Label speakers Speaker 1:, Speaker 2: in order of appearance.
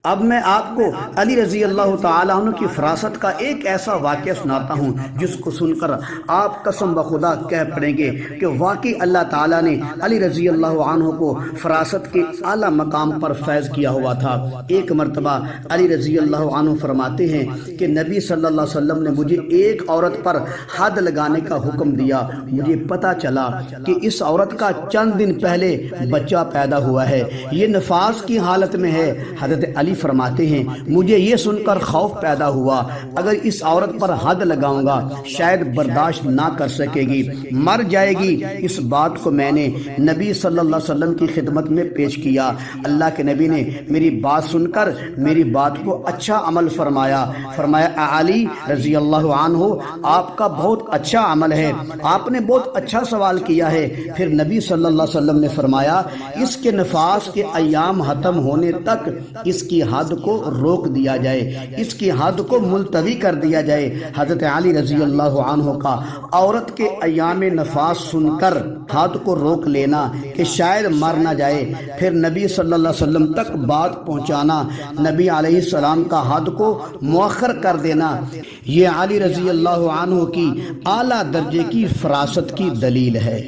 Speaker 1: اب میں آپ کو علی رضی اللہ تعالیٰ عنہ کی فراست کا ایک ایسا واقعہ سناتا ہوں جس کو سن کر آپ قسم بخدا کہہ پڑیں گے کہ واقعی اللہ تعالیٰ نے علی رضی اللہ عنہ کو فراست کے اعلیٰ مقام پر فیض کیا ہوا تھا۔ ایک مرتبہ علی رضی اللہ عنہ فرماتے ہیں کہ نبی صلی اللہ علیہ وسلم نے مجھے ایک عورت پر حد لگانے کا حکم دیا۔ مجھے پتا چلا کہ اس عورت کا چند دن پہلے بچہ پیدا ہوا ہے، یہ نفاس کی حالت میں ہے۔ حضرت علی فرماتے ہیں مجھے یہ سن کر خوف پیدا ہوا، اگر اس عورت پر حد لگاؤں گا شاید برداشت نہ کر سکے گی، مر جائے گی۔ اس بات کو میں نے نبی صلی اللہ علیہ وسلم کی خدمت میں پیش کیا۔ اللہ کے نبی نے میری بات سن کر میری بات کو اچھا عمل فرمایا۔ علی رضی اللہ عنہ آپ کا بہت اچھا عمل ہے، آپ نے بہت اچھا سوال کیا ہے۔ پھر نبی صلی اللہ علیہ وسلم نے فرمایا اس کے نفاس کے ایام ختم ہونے تک اس کی حد کو روک دیا جائے، اس کی حد کو ملتوی کر دیا جائے۔ حضرت علی رضی اللہ عنہ کا عورت کے ایام نفاس سن کر حد کو روک لینا کہ شاید مر نہ جائے، پھر نبی صلی اللہ علیہ وسلم تک بات پہنچانا، نبی علیہ السلام کا حد کو مؤخر کر دینا، یہ علی رضی اللہ عنہ کی اعلیٰ درجے کی فراست کی دلیل ہے۔